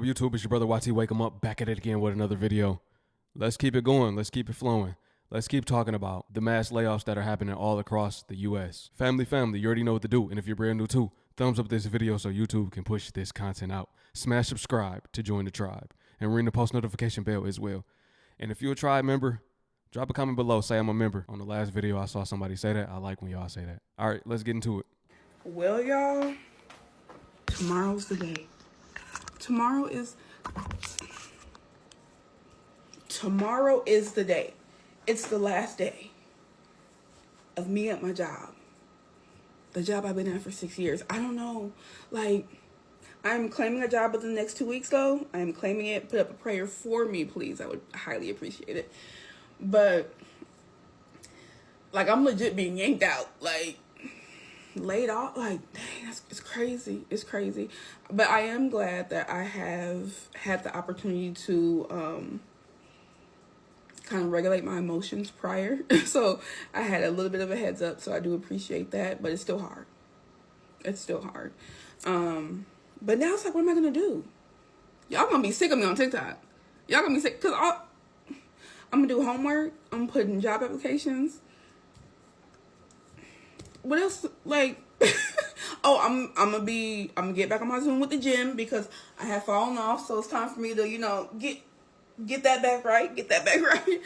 up, YouTube? It's your brother YT. Wake 'em up. Back at it again with another video. Let's keep it going. Let's keep it flowing. Let's keep talking about the mass layoffs that are happening all across the U.S. Family, you already know what to do. And if you're brand new too, thumbs up this video so YouTube can push this content out. Smash subscribe to join the tribe. And ring the post notification bell as well. And if you're a tribe member, drop a comment below. Say I'm a member. On the last video, I saw somebody say that. I like when y'all say that. All right, let's get into it. Well, y'all, tomorrow's the day. Tomorrow is the day. It's the last day of me at my job. The job I've been at for 6 years. I don't know. Like, I'm claiming a job within the next 2 weeks, though. I'm claiming it. Put up a prayer for me, please. I would highly appreciate it. But, like, I'm legit being yanked out. Like, laid off. Like, dang, it's crazy. It's crazy. But I am glad that I have had the opportunity to kind of regulate my emotions prior. So I had a little bit of a heads up, so I do appreciate that. But it's still hard. It's still hard. But now it's like, what am I gonna do? Y'all gonna be sick of me on TikTok. Y'all gonna be sick because I'm gonna do homework. I'm putting job applications. What else? Like, oh, I'm gonna get back on my Zoom with the gym because I have fallen off. So it's time for me to, get that back right. Get that back right.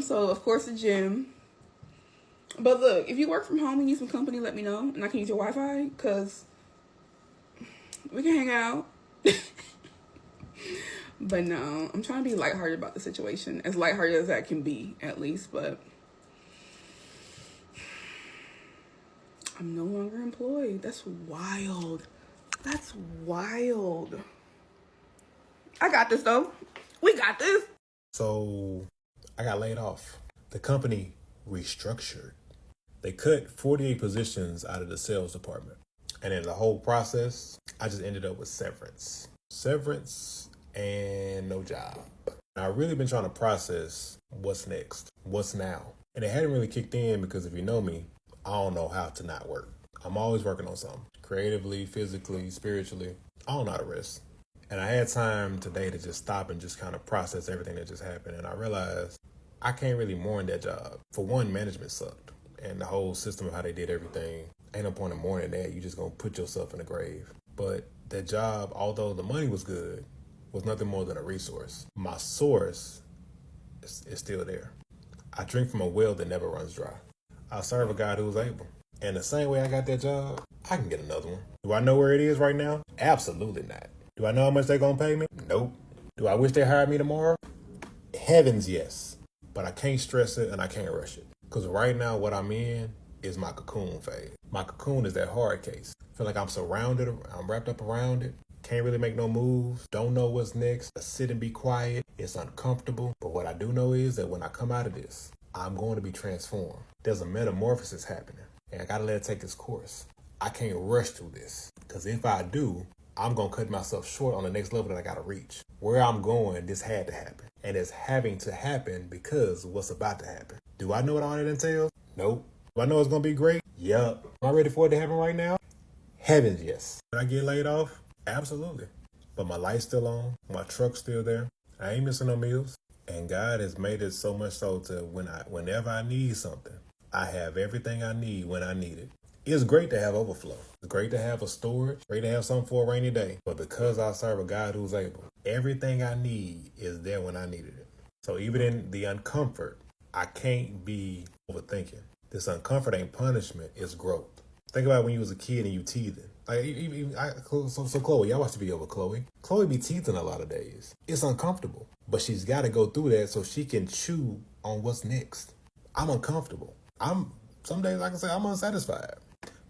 So of course the gym. But look, if you work from home and need some company, let me know, and I can use your Wi-Fi because we can hang out. But no, I'm trying to be lighthearted about the situation, as lighthearted as that can be, at least. But I'm no longer employed. That's wild. That's wild. I got this, though. We got this. So I got laid off. The company restructured. They cut 48 positions out of the sales department. And in the whole process, I just ended up with severance. Severance and no job. I've really been trying to process what's next, what's now. And it hadn't really kicked in because if you know me, I don't know how to not work. I'm always working on something. Creatively, physically, spiritually. I don't know how to rest. And I had time today to just stop and just kind of process everything that just happened. And I realized I can't really mourn that job. For one, management sucked. And the whole system of how they did everything. Ain't no point in mourning that. You just gonna put yourself in the grave. But that job, although the money was good, was nothing more than a resource. My source is still there. I drink from a well that never runs dry. I serve a God who's able. And the same way I got that job, I can get another one. Do I know where it is right now? Absolutely not. Do I know how much they're going to pay me? Nope. Do I wish they hired me tomorrow? Heavens, yes. But I can't stress it and I can't rush it. Because right now what I'm in is my cocoon phase. My cocoon is that hard case. I feel like I'm surrounded, I'm wrapped up around it. Can't really make no moves. Don't know what's next. I sit and be quiet. It's uncomfortable. But what I do know is that when I come out of this, I'm going to be transformed. There's a metamorphosis happening. And I got to let it take its course. I can't rush through this. Because if I do, I'm going to cut myself short on the next level that I got to reach. Where I'm going, this had to happen. And it's having to happen because of what's about to happen. Do I know what all that entails? Nope. Do I know it's going to be great? Yup. Am I ready for it to happen right now? Heavens, yes. Did I get laid off? Absolutely. But my light's still on. My truck's still there. I ain't missing no meals. And God has made it so much so to whenever I need something, I have everything I need when I need it. It's great to have overflow. It's great to have a storage. Great to have something for a rainy day. But because I serve a God who's able, everything I need is there when I needed it. So even in the uncomfort, I can't be overthinking. This uncomfort ain't punishment, it's growth. Think about when you was a kid and you teething. So Chloe, y'all watch the video with Chloe. Chloe be teething a lot of days. It's uncomfortable, but she's got to go through that so she can chew on what's next. I'm uncomfortable. Some days, like I say, I'm unsatisfied,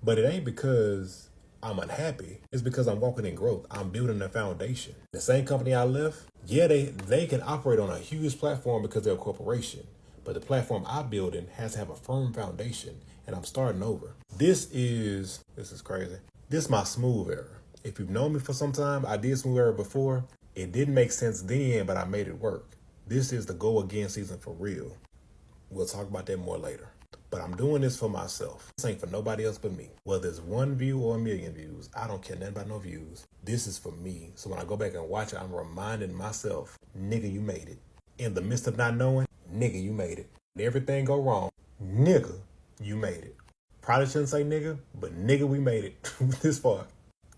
but it ain't because I'm unhappy. It's because I'm walking in growth. I'm building a foundation. The same company I left, yeah, they can operate on a huge platform because they're a corporation, but the platform I'm building has to have a firm foundation, and I'm starting over. This is crazy. This is my smooth era. If you've known me for some time, I did smooth era before. It didn't make sense then, but I made it work. This is the go again season for real. We'll talk about that more later. But I'm doing this for myself. This ain't for nobody else but me. Whether it's 1 view or 1,000,000 views, I don't care nothing about no views. This is for me. So when I go back and watch it, I'm reminding myself, nigga, you made it. In the midst of not knowing, nigga, you made it. When everything go wrong, nigga, you made it. Probably shouldn't say nigga, but nigga, we made it this far.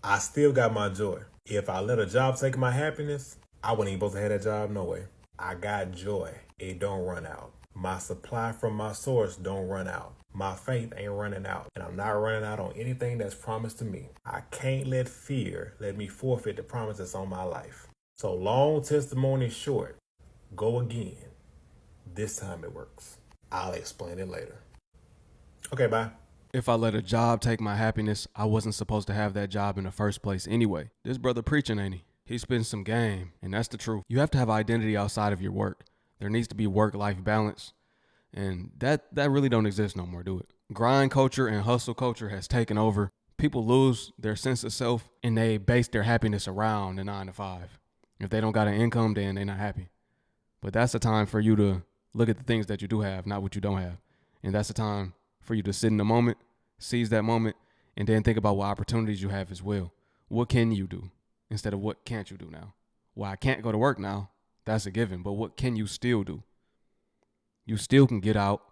I still got my joy. If I let a job take my happiness, I wouldn't even supposed to have that job no way. I got joy. It don't run out. My supply from my source don't run out. My faith ain't running out. And I'm not running out on anything that's promised to me. I can't let fear let me forfeit the promise that's on my life. So long testimony short, go again. This time it works. I'll explain it later. Okay, bye. If I let a job take my happiness, I wasn't supposed to have that job in the first place anyway. This brother preaching, ain't he? He's spitting some game, and that's the truth. You have to have identity outside of your work. There needs to be work-life balance, and that really don't exist no more, do it? Grind culture and hustle culture has taken over. People lose their sense of self, and they base their happiness around the 9 to 5. If they don't got an income, then they're not happy. But that's the time for you to look at the things that you do have, not what you don't have. And that's the time for you to sit in the moment, seize that moment, and then think about what opportunities you have as well. What can you do instead of what can't you do now? Well, I can't go to work now. That's a given. But what can you still do? You still can get out,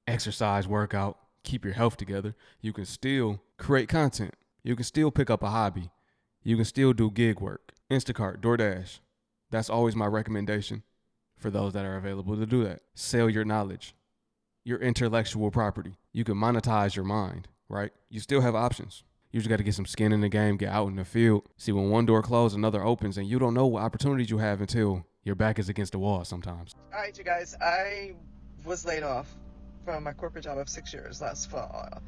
exercise, work out, keep your health together. You can still create content. You can still pick up a hobby. You can still do gig work. Instacart, DoorDash. That's always my recommendation for those that are available to do that. Sell your knowledge, your intellectual property. You can monetize your mind, right? You still have options. You just got to get some skin in the game, get out in the field. See, when one door closes, another opens, and you don't know what opportunities you have until your back is against the wall sometimes. All right, you guys, I was laid off from my corporate job of 6 years last fall.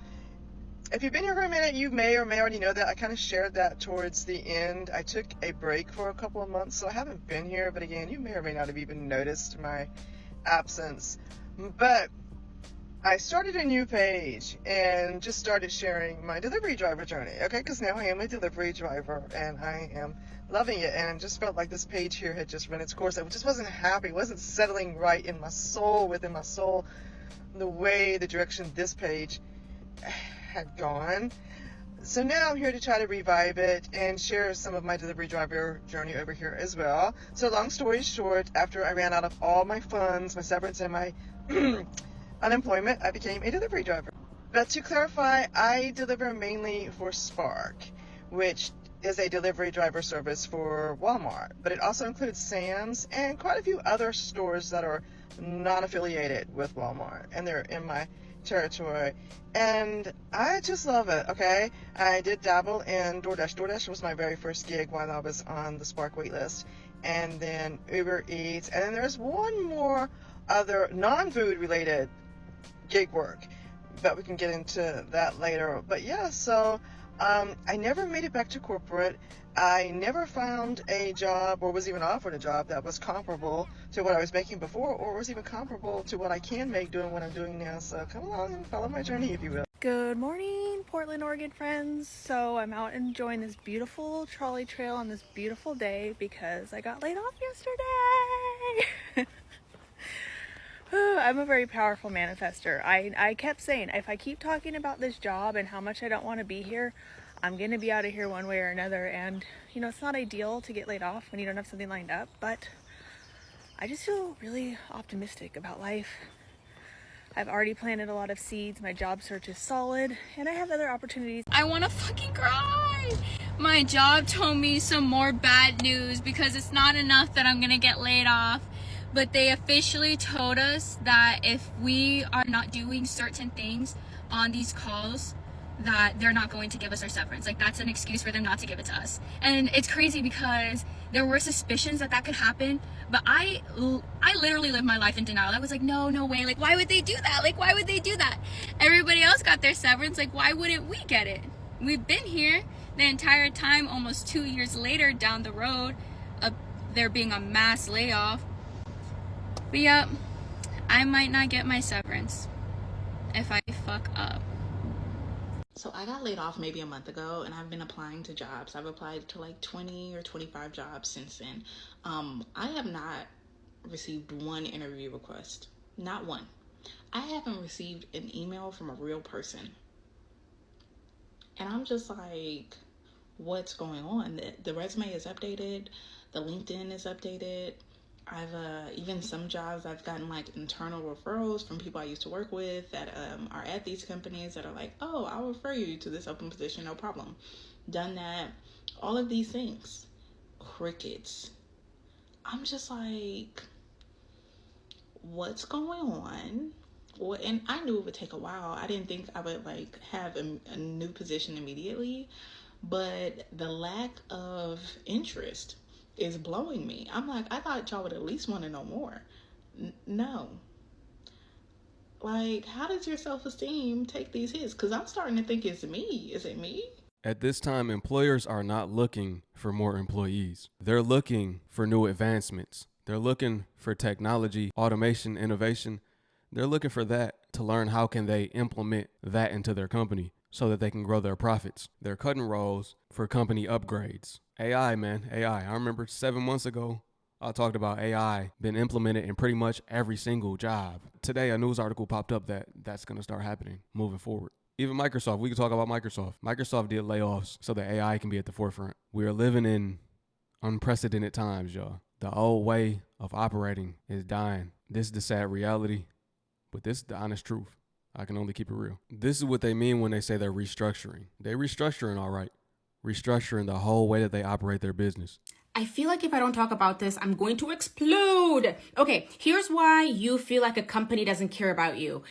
If you've been here for a minute, you may or may already know that. I kind of shared that towards the end. I took a break for a couple of months, so I haven't been here. But again, you may or may not have even noticed my absence. But I started a new page and just started sharing my delivery driver journey, okay? Because now I am a delivery driver and I am loving it. And I just felt like this page here had just run its course. I just wasn't happy, wasn't settling right in my soul, within my soul, the way, the direction this page had gone. So now I'm here to try to revive it and share some of my delivery driver journey over here as well. So long story short, after I ran out of all my funds, my severance and my unemployment, I became a delivery driver. But to clarify, I deliver mainly for Spark, which is a delivery driver service for Walmart, but it also includes Sam's and quite a few other stores that are non-affiliated with Walmart, and they're in my territory, and I just love it. Okay, I did dabble in DoorDash. DoorDash was my very first gig while I was on the Spark waitlist, and then Uber Eats, and then there's one more other non-food related gig work, but we can get into that later. But yeah, so I never made it back to corporate. I never found a job or was even offered a job that was comparable to what I was making before, or was even comparable to what I can make doing what I'm doing now. So come along and follow my journey, if you will. Good morning, Portland, Oregon friends. So I'm out enjoying this beautiful trolley trail on this beautiful day because I got laid off yesterday. I'm a very powerful manifester. I kept saying, if I keep talking about this job and how much I don't want to be here, I'm going to be out of here one way or another. And, you know, it's not ideal to get laid off when you don't have something lined up, but I just feel really optimistic about life. I've already planted a lot of seeds. My job search is solid, and I have other opportunities. I want to fucking cry. My job told me some more bad news because it's not enough that I'm going to get laid off. But they officially told us that if we are not doing certain things on these calls, that they're not going to give us our severance. Like, that's an excuse for them not to give it to us. And it's crazy because there were suspicions that that could happen, but I literally lived my life in denial. I was like, no way. Like, why would they do that? Like, why would they do that? Everybody else got their severance. Like, why wouldn't we get it? We've been here the entire time, almost 2 years later down the road of there being a mass layoff. But yeah, I might not get my severance if I fuck up. So I got laid off maybe a month ago, and I've been applying to jobs. I've applied to like 20 or 25 jobs since then. I have not received one interview request. Not one. I haven't received an email from a real person. And I'm just like, what's going on? The resume is updated, the LinkedIn is updated. I've even some jobs I've gotten like internal referrals from people I used to work with that are at these companies that are like, oh, I'll refer you to this open position, no problem. Done that, all of these things. Crickets. I'm just like, what's going on? Well, and I knew it would take a while. I didn't think I would like have a new position immediately, but the lack of interest is blowing me. I'm like, I thought y'all would at least want to know more. No. Like, how does your self-esteem take these hits? Because I'm starting to think it's me. Is it me? At this time, employers are not looking for more employees. They're looking for new advancements. They're looking for technology, automation, innovation. They're looking for that to learn how can they implement that into their company so that they can grow their profits. They're cutting roles for company upgrades. AI, man, AI. I remember 7 months ago, I talked about AI being implemented in pretty much every single job. Today, a news article popped up that that's going to start happening moving forward. Even Microsoft, we can talk about Microsoft. Microsoft did layoffs so that AI can be at the forefront. We are living in unprecedented times, y'all. The old way of operating is dying. This is the sad reality, but this is the honest truth. I can only keep it real. This is what they mean when they say they're restructuring. They're restructuring, all right. Restructuring the whole way that they operate their business. I feel like if I don't talk about this, I'm going to explode. Okay, here's why you feel like a company doesn't care about you.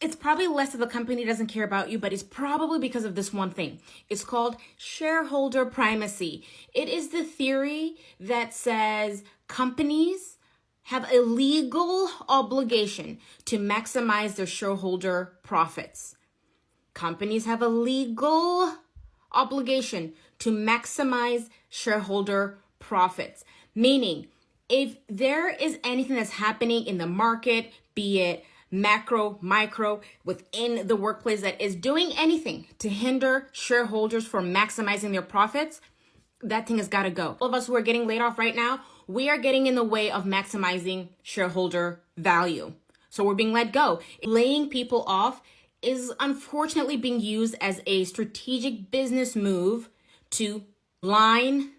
It's probably less of the company doesn't care about you, but it's probably because of this one thing. It's called shareholder primacy. It is the theory that says companies have a legal obligation to maximize their shareholder profits. Companies have a legal obligation to maximize shareholder profits. Meaning, if there is anything that's happening in the market, be it macro, micro, within the workplace that is doing anything to hinder shareholders from maximizing their profits, that thing has got to go. All of us who are getting laid off right now, we are getting in the way of maximizing shareholder value. So we're being let go. Laying people off is unfortunately being used as a strategic business move to line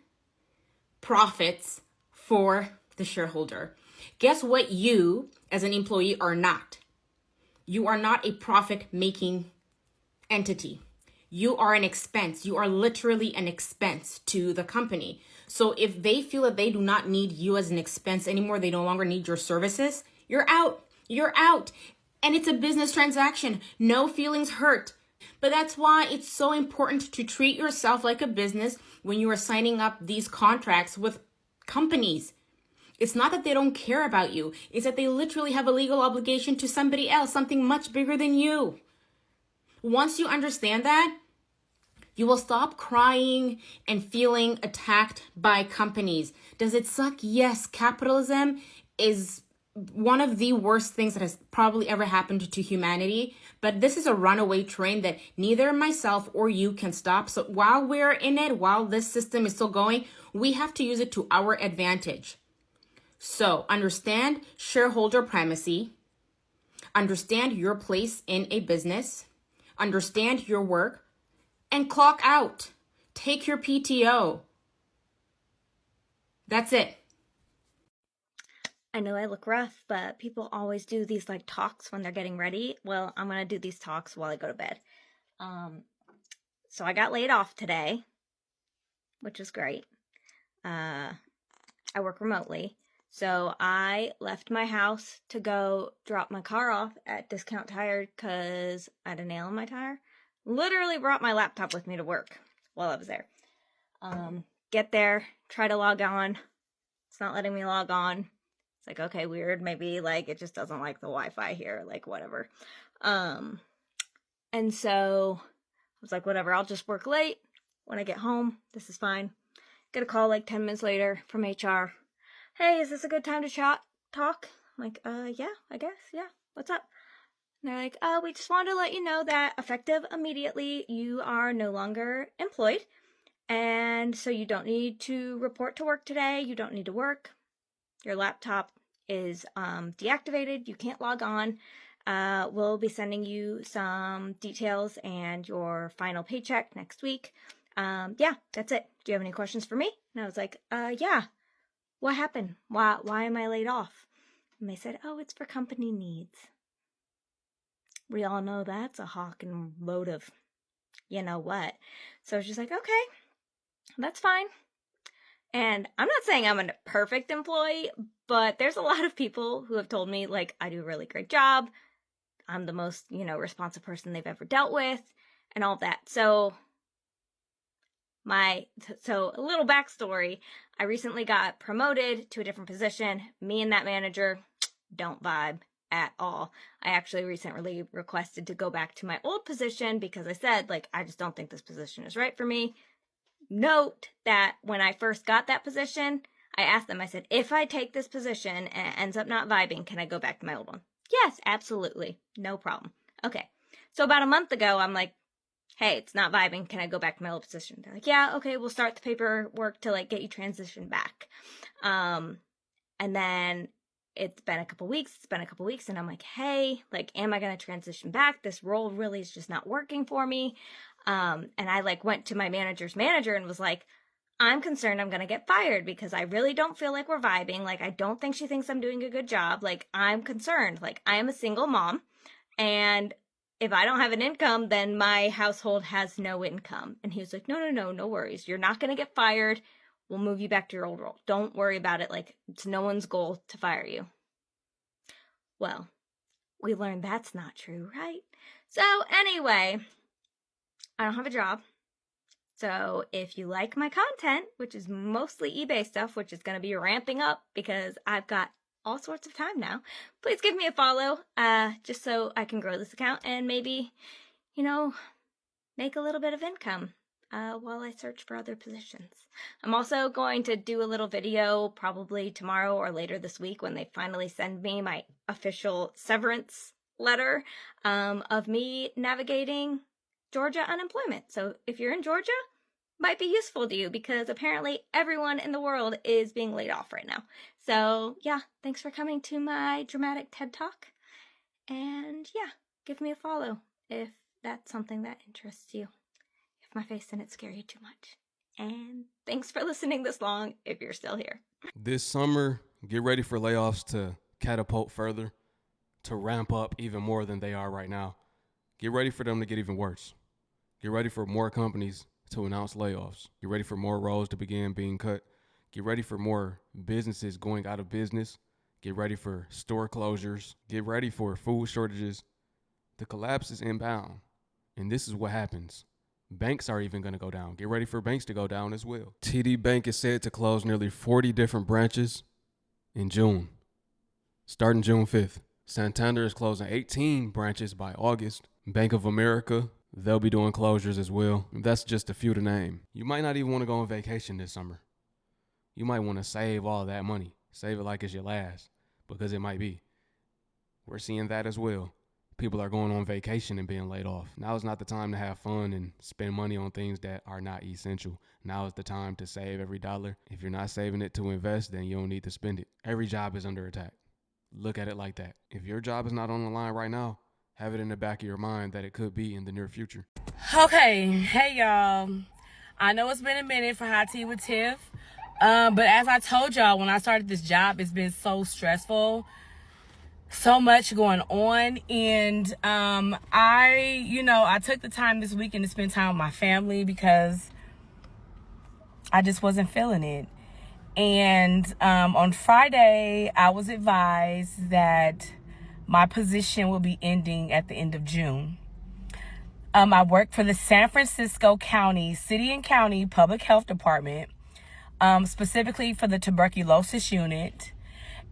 profits for the shareholder. Guess what you, as an employee, are not? You are not a profit-making entity. You are an expense. You are literally an expense to the company. So if they feel that they do not need you as an expense anymore, they no longer need your services, you're out. You're out. And it's a business transaction. No feelings hurt. But that's why it's so important to treat yourself like a business when you are signing up these contracts with companies. It's not that they don't care about you. It's that they literally have a legal obligation to somebody else, something much bigger than you. Once you understand that, you will stop crying and feeling attacked by companies. Does it suck? Yes, capitalism is one of the worst things that has probably ever happened to humanity. But this is a runaway train that neither myself or you can stop. So while we're in it, while this system is still going, we have to use it to our advantage. So understand shareholder primacy, understand your place in a business, understand your work, and clock out. Take your PTO. That's it. I know I look rough, but people always do these like talks when they're getting ready. Well, I'm going to do these talks while I go to bed. So I got laid off today, which is great. I work remotely. So I left my house to go drop my car off at Discount Tire because I had a nail in my tire. Literally brought my laptop with me to work while I was there. Get there, try to log on. It's not letting me log on. It's like, okay, weird. Maybe like it just doesn't like the Wi-Fi here, like whatever. And so I was like, whatever, I'll just work late when I get home. This is fine. Get a call like 10 minutes later from HR. Hey, is this a good time to talk? I'm like, yeah, I guess, yeah. What's up? And they're like, we just wanted to let you know that effective immediately, you are no longer employed. And so you don't need to report to work today. You don't need to work. Your laptop is deactivated. You can't log on. We'll be sending you some details and your final paycheck next week. Yeah, that's it. Do you have any questions for me? And I was like, yeah. What happened? Why am I laid off? And they said, oh, it's for company needs. We all know that's a hawk and load of you know what. So I was just like, okay, that's fine. And I'm not saying I'm a perfect employee, but there's a lot of people who have told me, like, I do a really great job. I'm the most, responsive person they've ever dealt with and all of that. So a little backstory. I recently got promoted to a different position. Me and that manager don't vibe at all. I actually recently requested to go back to my old position because I said, like, I just don't think this position is right for me. Note that when I first got that position, I asked them, I said, if I take this position and it ends up not vibing, can I go back to my old one? Yes, absolutely. No problem. Okay. So about a month ago, I'm like, hey, it's not vibing. Can I go back to my old position? They're like, yeah, okay, we'll start the paperwork to, like, get you transitioned back. And then it's been a couple weeks, and I'm like, hey, like, am I going to transition back? This role really is just not working for me. And I, like, went to my manager's manager and was like, I'm concerned I'm going to get fired because I really don't feel like we're vibing. Like, I don't think she thinks I'm doing a good job. Like, I'm concerned. Like, I am a single mom, and if I don't have an income, then my household has no income. And he was like, no worries. You're not going to get fired. We'll move you back to your old role. Don't worry about it. Like, it's no one's goal to fire you. Well, we learned that's not true, right? So anyway, I don't have a job. So if you like my content, which is mostly eBay stuff, which is going to be ramping up because I've got all sorts of time now, please give me a follow, just so I can grow this account and maybe, make a little bit of income while I search for other positions. I'm also going to do a little video probably tomorrow or later this week when they finally send me my official severance letter of me navigating Georgia unemployment. So if you're in Georgia, might be useful to you because apparently everyone in the world is being laid off right now. So yeah, thanks for coming to my dramatic TED Talk. And yeah, give me a follow if that's something that interests you. If my face didn't scare you too much. And thanks for listening this long if you're still here. This summer, get ready for layoffs to catapult further, to ramp up even more than they are right now. Get ready for them to get even worse. Get ready for more companies to announce layoffs. Get ready for more roles to begin being cut. Get ready for more businesses going out of business. Get ready for store closures. Get ready for food shortages. The collapse is inbound. And this is what happens. Banks are even going to go down. Get ready for banks to go down as well. TD Bank is said to close nearly 40 different branches in June, starting June 5th. Santander is closing 18 branches by August. Bank of America, they'll be doing closures as well. That's just a few to name. You might not even want to go on vacation this summer. You might want to save all that money. Save it like it's your last, because it might be. We're seeing that as well. People are going on vacation and being laid off. Now is not the time to have fun and spend money on things that are not essential. Now is the time to save every dollar. If you're not saving it to invest, then you don't need to spend it. Every job is under attack. Look at it like that. If your job is not on the line right now, have it in the back of your mind that it could be in the near future. Okay, hey y'all. I know it's been a minute for Hot Tea with Tiff, but as I told y'all, when I started this job, it's been so stressful. So much going on, and I took the time this weekend to spend time with my family because I just wasn't feeling it. And on Friday, I was advised that my position will be ending at the end of June. I work for the San Francisco County City and County Public Health Department, specifically for the tuberculosis unit.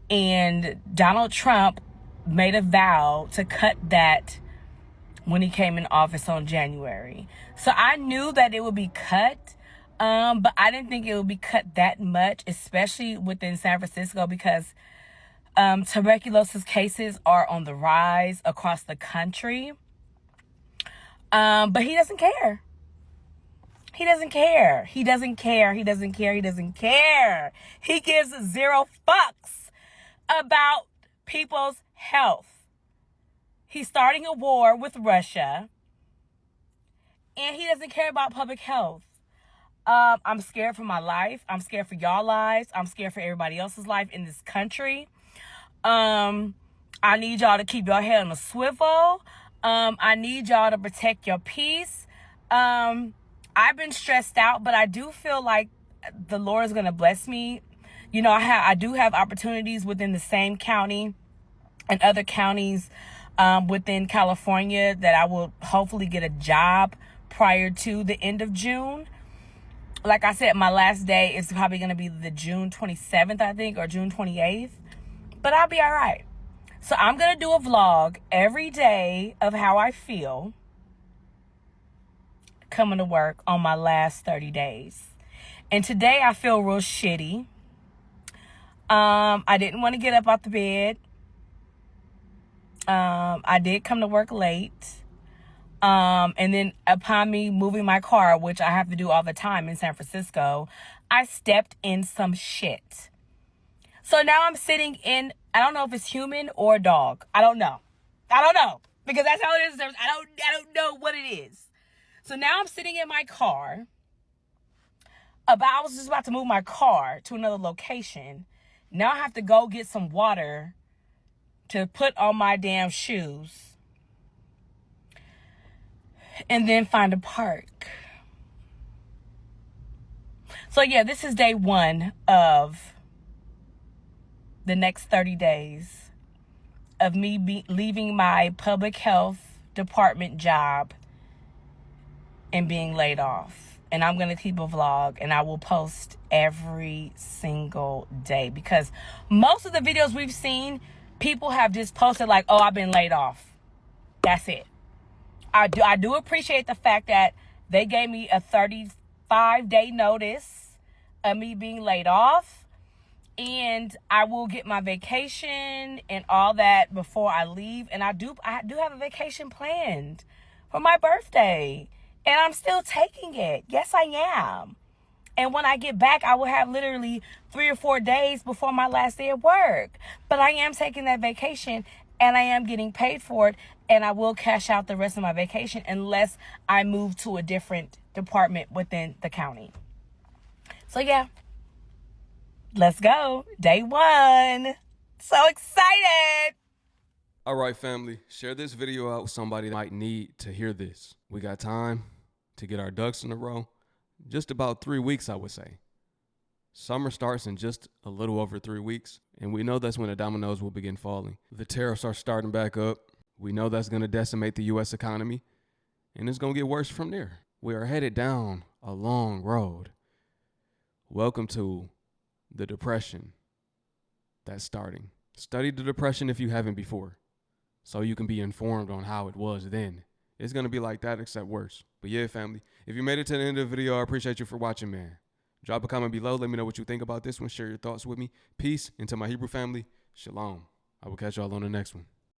And Donald Trump made a vow to cut that when he came in office on January. So I knew that it would be cut, but I didn't think it would be cut that much, especially within San Francisco, because tuberculosis cases are on the rise across the country. But he doesn't care. He doesn't care. He doesn't care. He doesn't care. He doesn't care. He gives zero fucks about people's health. He's starting a war with Russia. And he doesn't care about public health. I'm scared for my life. I'm scared for y'all lives. I'm scared for everybody else's life in this country. I need y'all to keep your head on a swivel. I need y'all to protect your peace. I've been stressed out, but I do feel like the Lord is going to bless me. You know, I do have opportunities within the same county and other counties within California that I will hopefully get a job prior to the end of June. Like I said, my last day is probably going to be the June 27th, I think, or June 28th. But I'll be all right. So I'm going to do a vlog every day of how I feel coming to work on my last 30 days. And today I feel real shitty. I didn't want to get up out the bed. I did come to work late. And then upon me moving my car, which I have to do all the time in San Francisco, I stepped in some shit. So now I'm sitting in, I don't know if it's human or dog. I don't know. Because that's how it is. I don't know what it is. So now I'm sitting in my car. I was just about to move my car to another location. Now I have to go get some water to put on my damn shoes. And then find a park. So yeah, this is day 1 of the next 30 days of me leaving my public health department job and being laid off. And I'm going to keep a vlog and I will post every single day because most of the videos we've seen, people have just posted like, oh, I've been laid off. That's it. I do appreciate the fact that they gave me a 35-day notice of me being laid off. And I will get my vacation and all that before I leave. And I do have a vacation planned for my birthday. And I'm still taking it. Yes, I am. And when I get back, I will have literally 3 or 4 days before my last day of work. But I am taking that vacation and I am getting paid for it. And I will cash out the rest of my vacation unless I move to a different department within the county. So yeah. Let's go. Day 1. So excited. All right, family, share this video out with somebody that might need to hear this. We got time to get our ducks in a row. Just about 3 weeks, I would say. Summer starts in just a little over 3 weeks, and we know that's when the dominoes will begin falling. The tariffs are starting back up. We know that's going to decimate the U.S. economy, and it's going to get worse from there. We are headed down a long road. Welcome to the depression that's starting. Study the depression if you haven't before, so you can be informed on how it was then. It's going to be like that, except worse. But yeah, family, if you made it to the end of the video, I appreciate you for watching, man. Drop a comment below. Let me know what you think about this one. Share your thoughts with me. Peace. And to my Hebrew family, shalom. I will catch y'all on the next one.